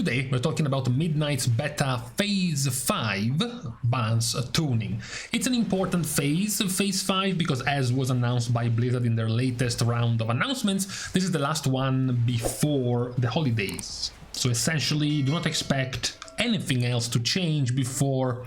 Today we're talking about Midnight's Beta Phase 5 balance tuning. It's an important Phase 5, because as was announced by Blizzard in their latest round of announcements, this is the last one before the holidays. So essentially, do not expect anything else to change before,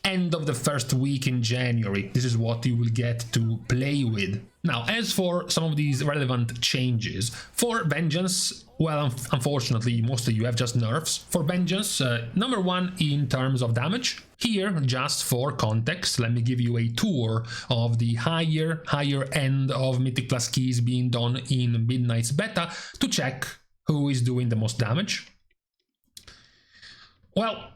end of the first week in January. This is what you will get to play with. Now, as for some of these relevant changes, for Vengeance, well, unfortunately, most of you have just nerfs. For Vengeance, number one in terms of damage. Here, just for context, let me give you a tour of the higher end of Mythic Plus keys being done in Midnight's beta to check who is doing the most damage. Well,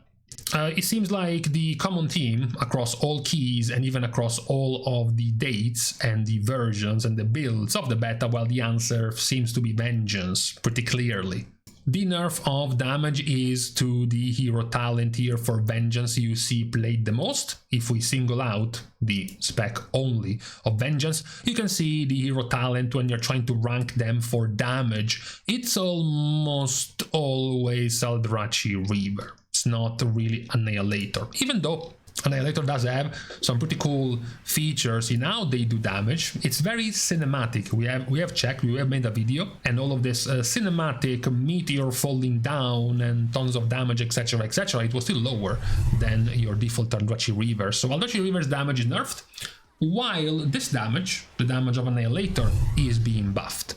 it seems like the common theme across all keys and even across all of the dates and the versions and the builds of the beta, well, the answer seems to be Vengeance pretty clearly. The nerf of damage is to the hero talent here for Vengeance you see played the most. If we single out the spec only of Vengeance, you can see the hero talent when you're trying to rank them for damage. It's almost always Eldrazi Reaver. It's not really Annihilator, even though Annihilator does have some pretty cool features in how they do damage. It's very cinematic. We have checked, we have made a video, and all of this cinematic meteor falling down and tons of damage, etc, etc, it was still lower than your default Eldrazi Reaver. So Eldrazi Reaver's damage is nerfed, while this damage, the damage of Annihilator, is being buffed.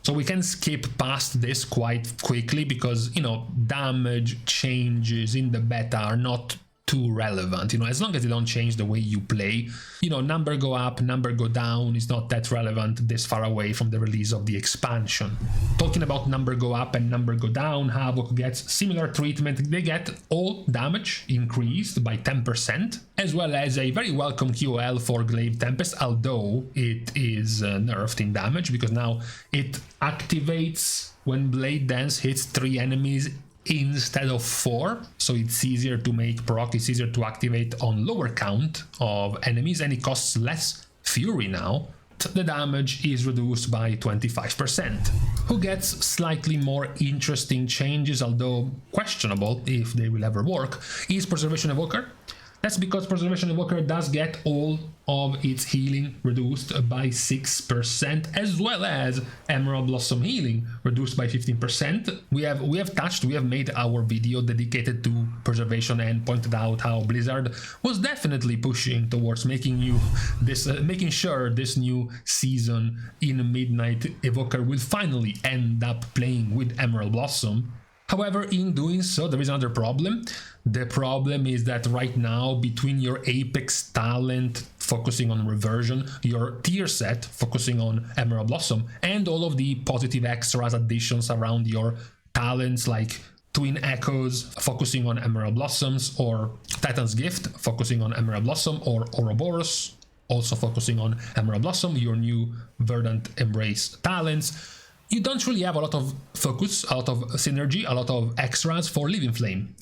So we can skip past this quite quickly because, damage changes in the beta are not too relevant. As long as they don't change the way you play, number go up, number go down is not that relevant this far away from the release of the expansion. Talking about number go up and number go down, Havoc gets similar treatment. They get all damage increased by 10%, as well as a very welcome QOL for Glaive Tempest, although it is nerfed in damage because now it activates when Blade Dance hits 3 enemies instead of 4, so it's easier to make proc, it's easier to activate on lower count of enemies, and it costs less fury now. The damage is reduced by 25%. Who gets slightly more interesting changes, although questionable if they will ever work, is Preservation Evoker. That's because Preservation Evoker does get all of its healing reduced by 6%, as well as Emerald Blossom healing reduced by 15%. We have made our video dedicated to preservation and pointed out how Blizzard was definitely pushing towards making sure this new season in Midnight Evoker will finally end up playing with Emerald Blossom. However, in doing so, there is another problem. The problem is that right now, between your Apex talent focusing on reversion, your tier set focusing on Emerald Blossom, and all of the positive extras additions around your talents like Twin Echoes focusing on Emerald Blossoms, or Titan's Gift focusing on Emerald Blossom, or Ouroboros also focusing on Emerald Blossom, your new Verdant Embrace talents, you don't really have a lot of focus, a lot of synergy, a lot of extras for Living Flame.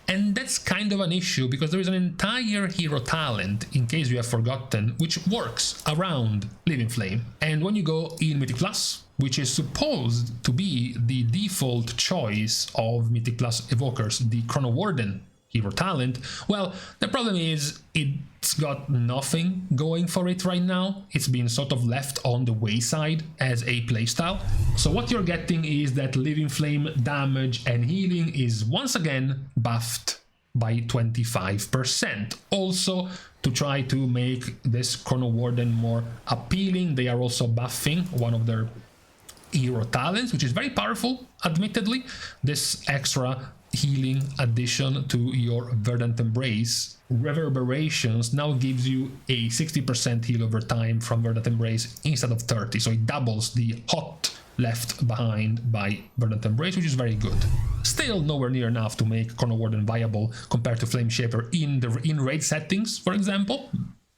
And that's kind of an issue because there is an entire hero talent, in case you have forgotten, which works around Living Flame. And when you go in Mythic Plus, which is supposed to be the default choice of Mythic Plus evokers, the Chrono Warden hero talent, well, the problem is it's got nothing going for it right now. It's been sort of left on the wayside as a playstyle. So what you're getting is that Living Flame damage and healing is once again buffed by 25%. Also, to try to make this Chrono Warden more appealing, they are also buffing one of their hero talents, which is very powerful, admittedly. This extra healing addition to your Verdant Embrace Reverberations now gives you a 60% heal over time from Verdant Embrace instead of 30, so it doubles the hot left behind by Verdant Embrace, which is very good. Still nowhere near enough to make Chrono Warden viable compared to Flame Shaper in raid settings, for example,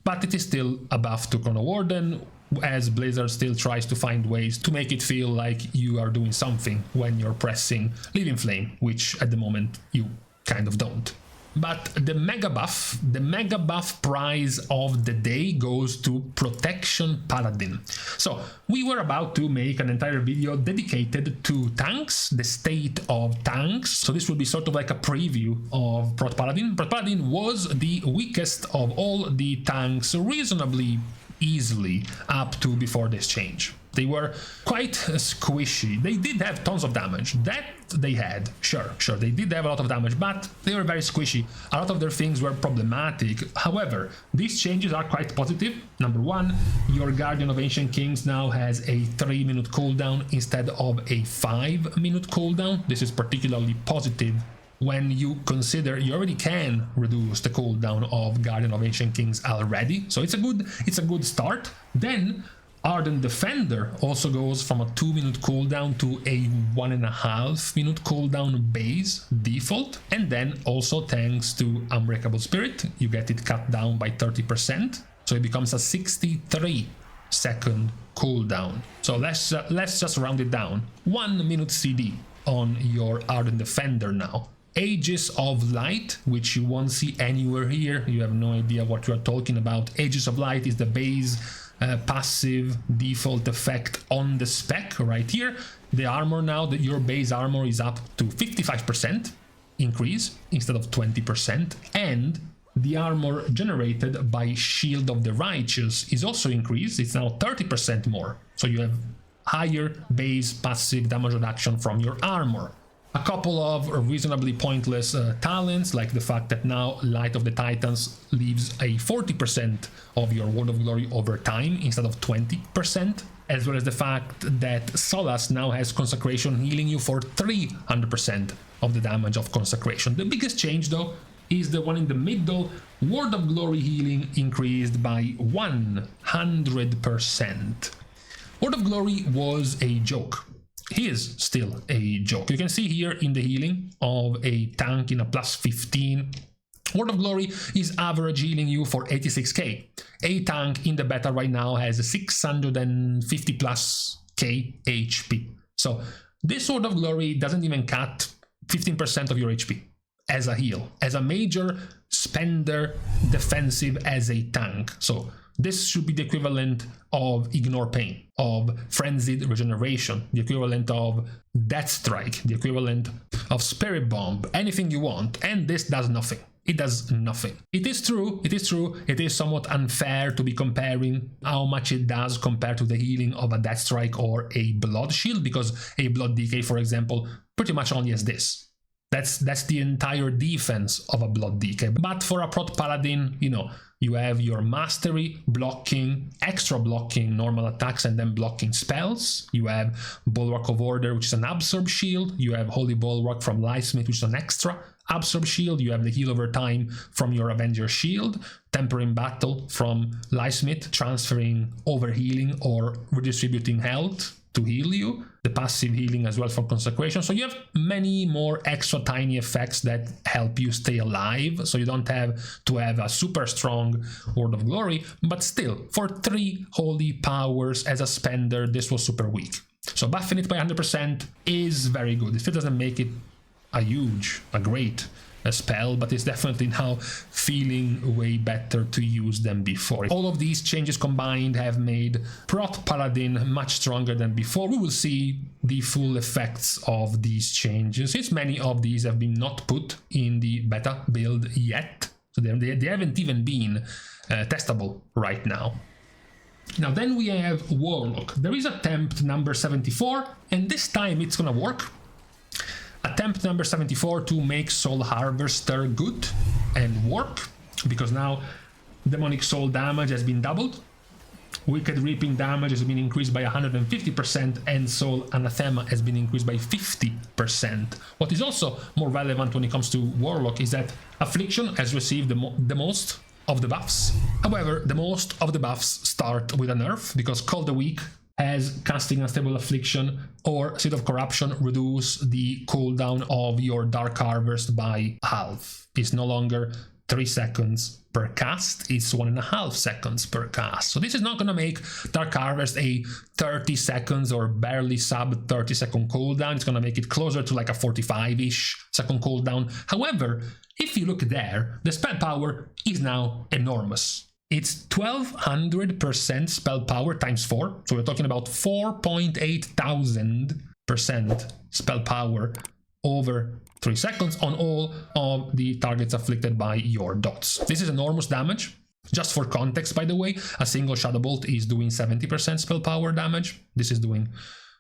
but it is still a buff to Chrono Warden, as Blizzard still tries to find ways to make it feel like you are doing something when you're pressing Living Flame, which at the moment you kind of don't. But the mega buff prize of the day goes to Protection Paladin. So we were about to make an entire video dedicated to tanks, the state of tanks. So this will be sort of like a preview of Prot Paladin. Prot Paladin was the weakest of all the tanks reasonably easily up to before this change. They were quite squishy. They did have tons of damage. That they had, sure, they did have a lot of damage, but they were very squishy. A lot of their things were problematic. However, these changes are quite positive. Number one, your Guardian of Ancient Kings now has a 3-minute cooldown instead of a 5-minute cooldown. This is particularly positive when you consider you already can reduce the cooldown of Guardian of Ancient Kings already. So it's a good start. Then Ardent Defender also goes from a 2-minute cooldown to a 1.5-minute cooldown base default, and then also thanks to Unbreakable Spirit you get it cut down by 30%, so it becomes a 63-second cooldown. So let's just round it down. 1 minute CD on your Ardent Defender now. Aegis of Light, which you won't see anywhere here, you have no idea what you are talking about. Aegis of Light is the base passive default effect on the spec right here. The armor now, that your base armor is up to 55% increase instead of 20%, and the armor generated by Shield of the Righteous is also increased. It's now 30% more, so you have higher base passive damage reduction from your armor. A couple of reasonably pointless talents, like the fact that now Light of the Titans leaves a 40% of your Word of Glory over time instead of 20%, as well as the fact that Solace now has Consecration healing you for 300% of the damage of Consecration. The biggest change though is the one in the middle. Word of Glory healing increased by 100%. Word of Glory was a joke. He is still a joke. You can see here in the healing of a tank in a plus 15. Word of Glory is average healing you for 86k. A tank in the beta right now has 650 plus k HP. So this Word of Glory doesn't even cut 15% of your HP as a heal, as a major spender defensive as a tank. So this should be the equivalent of Ignore Pain, of Frenzied Regeneration, the equivalent of Death Strike, the equivalent of Spirit Bomb, anything you want, and this does nothing. It does nothing. It is true, it is somewhat unfair to be comparing how much it does compared to the healing of a Death Strike or a Blood Shield, because a Blood DK, for example, pretty much only has this. That's the entire defense of a Blood DK. But for a Prot Paladin, you know, you have your Mastery, blocking, extra blocking normal attacks and then blocking spells. You have Bulwark of Order, which is an absorb shield. You have Holy Bulwark from Lifesmith, which is an extra absorb shield. You have the heal over time from your Avenger shield. Tempering Battle from Lifesmith, transferring over healing or redistributing health to heal you. The passive healing as well for Consecration. So you have many more extra tiny effects that help you stay alive, so you don't have to have a super strong Word of Glory, but still, for 3 holy powers as a spender, this was super weak. So buffing it by 100% is very good. It still doesn't make it a great spell, but it's definitely now feeling way better to use than before. All of these changes combined have made Prot Paladin much stronger than before. We will see the full effects of these changes, since many of these have been not put in the beta build yet, so they haven't even been testable right now. Now then we have Warlock. There is attempt number 74, and this time it's gonna work. Attempt number 74 to make Soul Harvester good and work, because now Demonic Soul damage has been doubled, Wicked Reaping damage has been increased by 150%, and Soul Anathema has been increased by 50%. What is also more relevant when it comes to Warlock is that Affliction has received the most of the buffs. However, the most of the buffs start with a nerf, because Call the Weak has Casting Unstable Affliction or Seed of Corruption reduce the cooldown of your Dark Harvest by half. It's no longer 3 seconds per cast, it's 1.5 seconds per cast. So this is not going to make Dark Harvest a 30 seconds or barely sub 30 second cooldown. It's going to make it closer to like a 45-ish second cooldown. However, if you look there, the spell power is now enormous. It's 1200% spell power times 4. So we're talking about 4,800% spell power over 3 seconds on all of the targets afflicted by your dots. This is enormous damage. Just for context, by the way, a single Shadow Bolt is doing 70% spell power damage. This is doing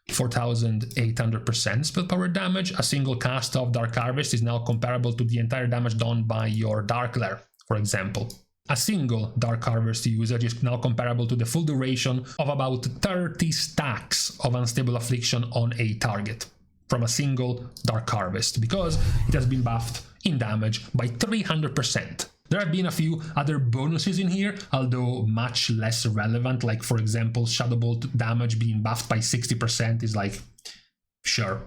4,800% spell power damage. A single cast of Dark Harvest is now comparable to the entire damage done by your Dark Lair, for example. A single Dark Harvest usage is now comparable to the full duration of about 30 stacks of Unstable Affliction on a target from a single Dark Harvest, because it has been buffed in damage by 300%. There have been a few other bonuses in here, although much less relevant, like for example Shadow Bolt damage being buffed by 60% is like, sure,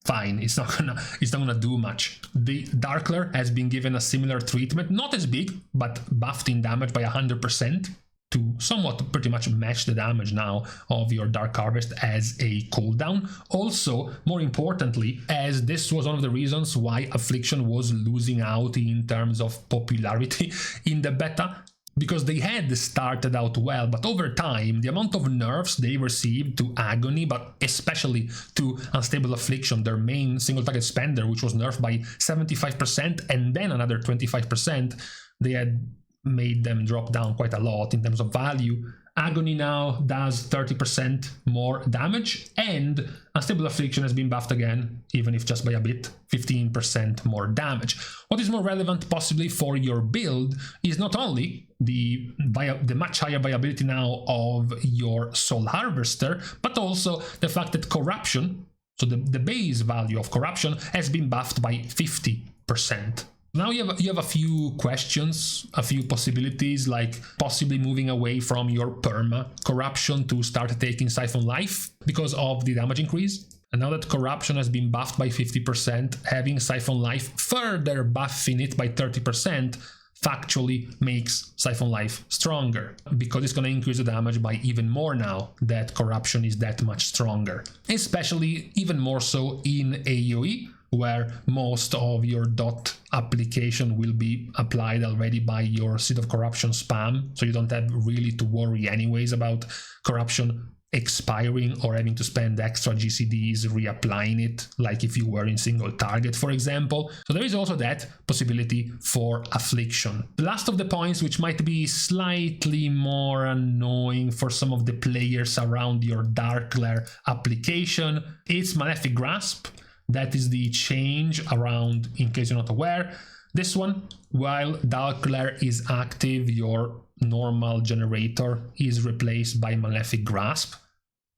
fine, it's not gonna do much. The Dark Lair has been given a similar treatment, not as big, but buffed in damage by 100%. To somewhat pretty much match the damage now of your Dark Harvest as a cooldown. Also, more importantly, as this was one of the reasons why Affliction was losing out in terms of popularity in the beta, because they had started out well, but over time, the amount of nerfs they received to Agony, but especially to Unstable Affliction, their main single target spender, which was nerfed by 75% and then another 25%, they had made them drop down quite a lot in terms of value. Agony now does 30% more damage, and Unstable Affliction has been buffed again, even if just by a bit, 15% more damage. What is more relevant possibly for your build is not only the much higher viability now of your Soul Harvester, but also the fact that Corruption, so the base value of Corruption, has been buffed by 50%. Now you have a few questions, a few possibilities, like possibly moving away from your perma Corruption to start taking Siphon Life because of the damage increase. And now that Corruption has been buffed by 50%, having Siphon Life further buffing it by 30% factually makes Siphon Life stronger, because it's going to increase the damage by even more now that Corruption is that much stronger. Especially even more so in AoE, where most of your dot application will be applied already by your Seed of Corruption spam, so you don't have really to worry anyways about Corruption expiring or having to spend extra GCDs reapplying it, like if you were in single target, for example. So there is also that possibility for Affliction. The last of the points, which might be slightly more annoying for some of the players around your Dark Lair application, is Malefic Grasp. That is the change around, in case you're not aware. This one, while Dark Lair is active, your normal generator is replaced by Malefic Grasp.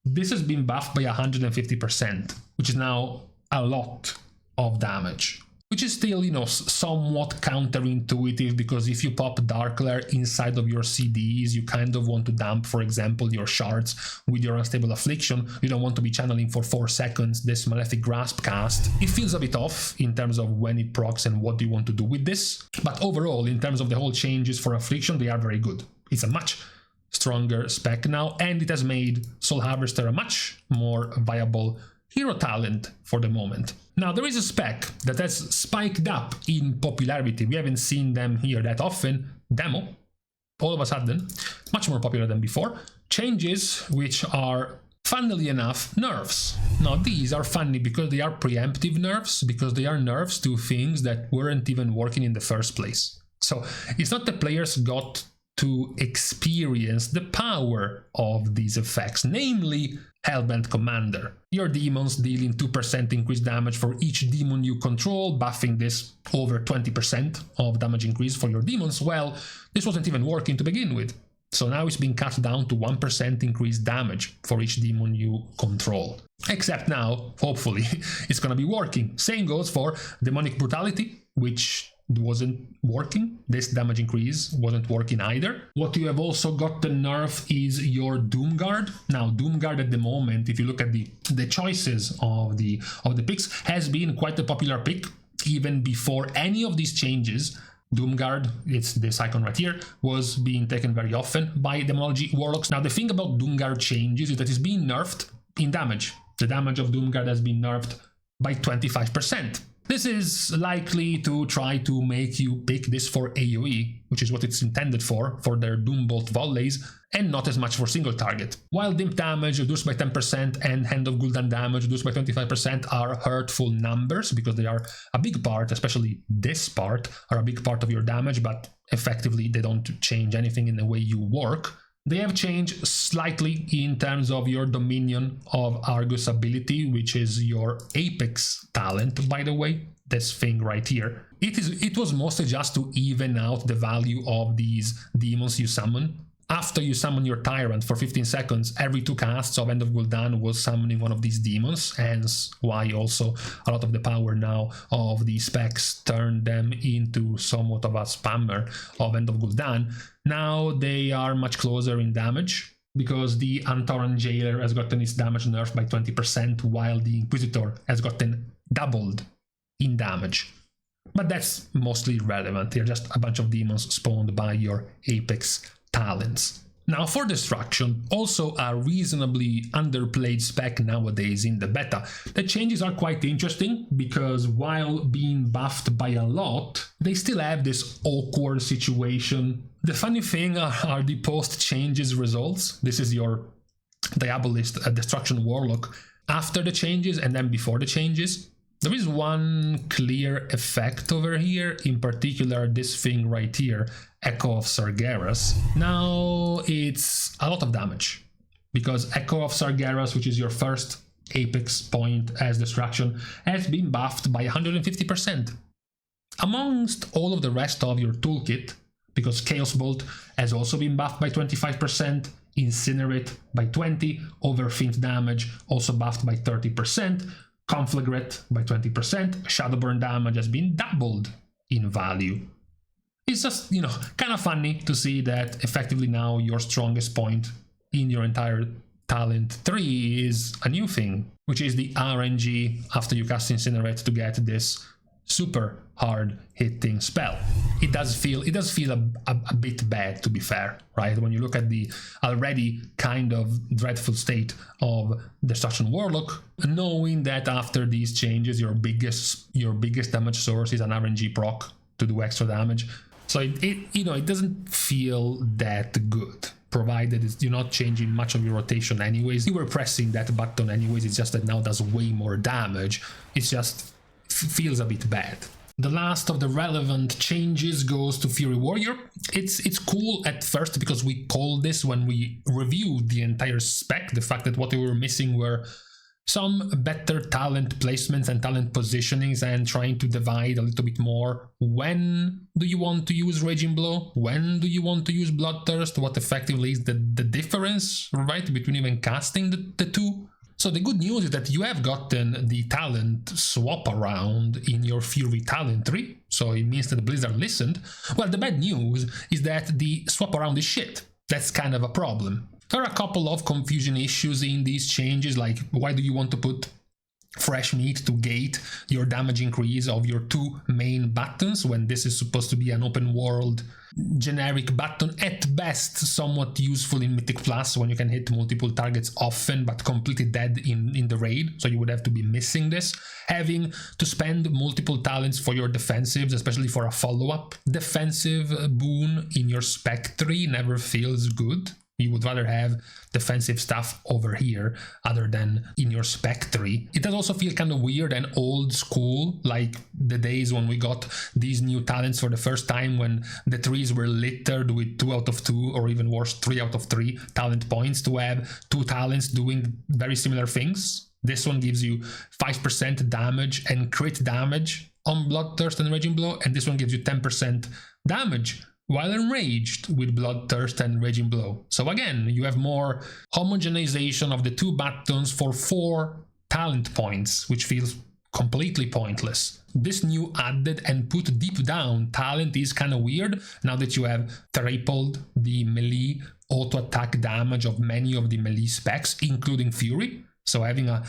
This has been buffed by 150%, which is now a lot of damage. Which is still, somewhat counterintuitive, because if you pop Dark Lair inside of your CDs, you kind of want to dump, for example, your shards with your Unstable Affliction. You don't want to be channeling for 4 seconds this Malefic Grasp cast. It feels a bit off in terms of when it procs and what do you want to do with this. But overall, in terms of the whole changes for Affliction, they are very good. It's a much stronger spec now, and it has made Soul Harvester a much more viable hero talent for the moment. Now, there is a spec that has spiked up in popularity. We haven't seen them here that often. Demo, all of a sudden, much more popular than before. Changes which are, funnily enough, nerfs. Now, these are funny because they are preemptive nerfs, because they are nerfs to things that weren't even working in the first place. So it's not the players got to experience the power of these effects, namely Hellbent Commander. Your demons dealing 2% increased damage for each demon you control, buffing this over 20% of damage increase for your demons. Well, this wasn't even working to begin with. So now it's been cut down to 1% increased damage for each demon you control. Except now, hopefully, it's gonna be working. Same goes for Demonic Brutality, which wasn't working. This damage increase wasn't working either. What you have also got the nerf is your Doomguard. Now, Doomguard at the moment, if you look at the choices of the picks, has been quite a popular pick even before any of these changes. Doomguard, it's this icon right here, was being taken very often by Demonology Warlocks. Now the thing about Doomguard changes is that it's being nerfed in damage. The damage of Doomguard has been nerfed by 25%. This is likely to try to make you pick this for AoE, which is what it's intended for their Doombolt volleys, and not as much for single target. While Dimp damage reduced by 10% and Hand of Gul'dan damage reduced by 25% are hurtful numbers, because they are a big part, especially this part, are a big part of your damage, but effectively they don't change anything in the way you work. They have changed slightly in terms of your Dominion of Argus ability, which is your Apex talent, by the way, this thing right here. It was mostly just to even out the value of these demons you summon. After you summon your Tyrant for 15 seconds, every 2 casts of End of Gul'dan was summoning one of these demons, hence why also a lot of the power now of the Specs turned them into somewhat of a spammer of End of Gul'dan. Now they are much closer in damage, because the Antoran Jailer has gotten its damage nerfed by 20%, while the Inquisitor has gotten doubled in damage. But that's mostly irrelevant. They're just a bunch of demons spawned by your Apex talents. Now for Destruction, also a reasonably underplayed spec nowadays in the beta. The changes are quite interesting, because while being buffed by a lot, they still have this awkward situation. The funny thing are the post-changes results. This is your Diabolist Destruction Warlock after the changes and then before the changes. There is one clear effect over here, in particular this thing right here, Echo of Sargeras. Now it's a lot of damage, because Echo of Sargeras, which is your first Apex point as Destruction, has been buffed by 150%. Amongst all of the rest of your toolkit, because Chaos Bolt has also been buffed by 25%, Incinerate by 20%, Overfiend damage also buffed by 30%, Conflagrate by 20%, Shadowburn damage has been doubled in value. It's just, kind of funny to see that effectively now your strongest point in your entire talent 3 is a new thing, which is the RNG after you cast Incinerate to get this super hard hitting spell. It does feel a bit bad, to be fair, right? When you look at the already kind of dreadful state of Destruction Warlock, knowing that after these changes your biggest damage source is an RNG proc to do extra damage. So it doesn't feel that good, provided you're not changing much of your rotation anyways. You were pressing that button anyways, it's just that now does way more damage. It just feels a bit bad. The last of the relevant changes goes to Fury Warrior. It's cool at first, because we called this when we reviewed the entire spec, the fact that what we were missing were some better talent placements and talent positionings, and trying to divide a little bit more. When do you want to use Raging Blow? When do you want to use Bloodthirst? What effectively is the difference, right, between even casting the two? So the good news is that you have gotten the talent swap around in your Fury talent tree, so it means that Blizzard listened. Well, the bad news is that the swap around is shit. That's kind of a problem. There are a couple of confusion issues in these changes, like why do you want to put fresh meat to gate your damage increase of your 2 main buttons when this is supposed to be an open world generic button, at best somewhat useful in Mythic Plus when you can hit multiple targets often but completely dead in the raid, so you would have to be missing this. Having to spend multiple talents for your defensives, especially for a follow-up defensive boon in your Spec tree, never feels good. You would rather have defensive stuff over here other than in your Spec tree. It does also feel kind of weird and old school, like the days when we got these new talents for the first time, when the trees were littered with 2 out of 2, or even worse, 3 out of 3 talent points, to have 2 talents doing very similar things. This one gives you 5% damage and crit damage on Bloodthirst and Raging Blow, and this one gives you 10% damage while enraged with Bloodthirst and Raging Blow. So again, you have more homogenization of the 2 buttons for 4 talent points, which feels completely pointless. This new added and put deep down talent is kind of weird, now that you have tripled the melee auto-attack damage of many of the melee specs, including Fury. So having a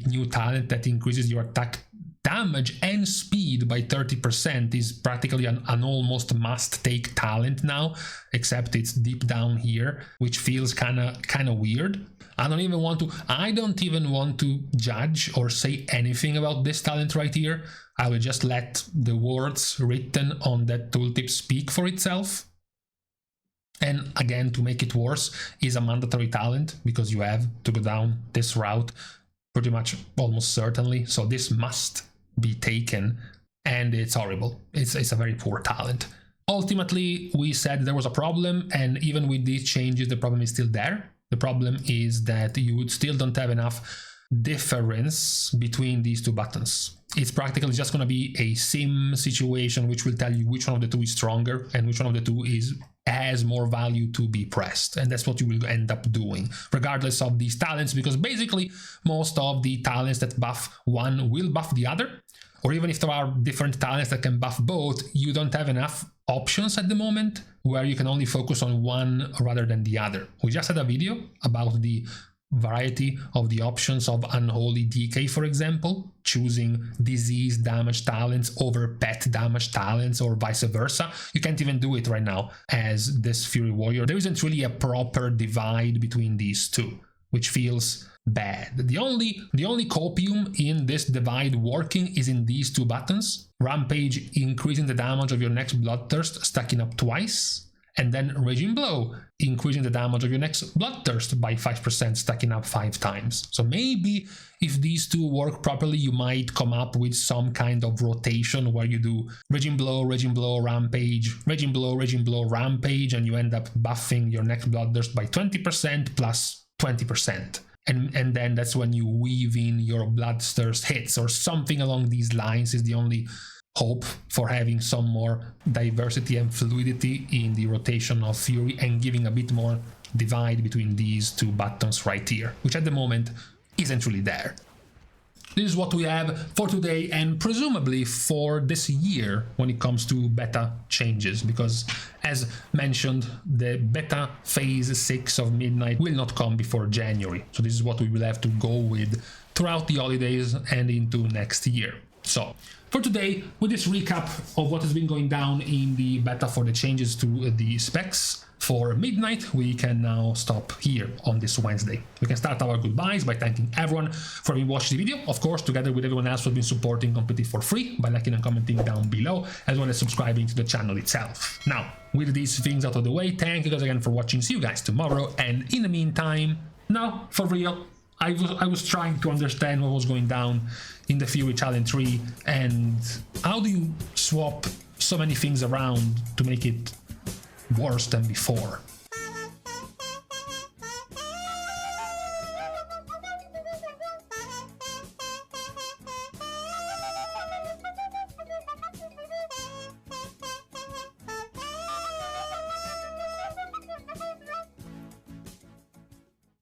new talent that increases your attack damage and speed by 30% is practically an almost must-take talent now, except it's deep down here, which feels kind of weird. I don't even want to judge or say anything about this talent right here. I will just let the words written on that tooltip speak for itself. And again, to make it worse, is a mandatory talent, because you have to go down this route pretty much almost certainly. So this must be taken, and it's horrible. It's a very poor talent. Ultimately, we said there was a problem, and even with these changes, the problem is still there. The problem is that you still don't have enough difference between these two buttons. It's practically just going to be a sim situation, which will tell you which one of the two is stronger and which one of the two has more value to be pressed, and that's what you will end up doing regardless of these talents, because basically most of the talents that buff one will buff the other, or even if there are different talents that can buff both, you don't have enough options at the moment where you can only focus on one rather than the other. We just had a video about the variety of the options of Unholy DK, for example, choosing disease damage talents over pet damage talents or vice versa. You can't even do it right now as this Fury Warrior. There isn't really a proper divide between these two, which feels bad. The only copium in this divide working is in these two buttons. Rampage, increasing the damage of your next Bloodthirst, stacking up twice. And then Raging Blow, increasing the damage of your next Bloodthirst by 5%, stacking up 5 times. So maybe if these two work properly, you might come up with some kind of rotation where you do Raging Blow, Rampage, Raging Blow, Rampage, and you end up buffing your next Bloodthirst by 20% plus 20%. And then that's when you weave in your Bloodthirst hits, or something along these lines is the only hope for having some more diversity and fluidity in the rotation of Fury, and giving a bit more divide between these two buttons right here, which at the moment isn't really there. This is what we have for today, and presumably for this year when it comes to beta changes, because as mentioned, the beta phase 6 of Midnight will not come before January. So this is what we will have to go with throughout the holidays and into next year. So for today, with this recap of what has been going down in the beta for the changes to the specs for Midnight, we can now stop here on this Wednesday. We can start our goodbyes by thanking everyone for having watched the video, of course, together with everyone else who has been supporting completely for free by liking and commenting down below, as well as subscribing to the channel itself. Now, with these things out of the way, thank you guys again for watching. See you guys tomorrow, and in the meantime, now, for real, I was trying to understand what was going down in the Fury Talent tree, and how do you swap so many things around to make it worse than before?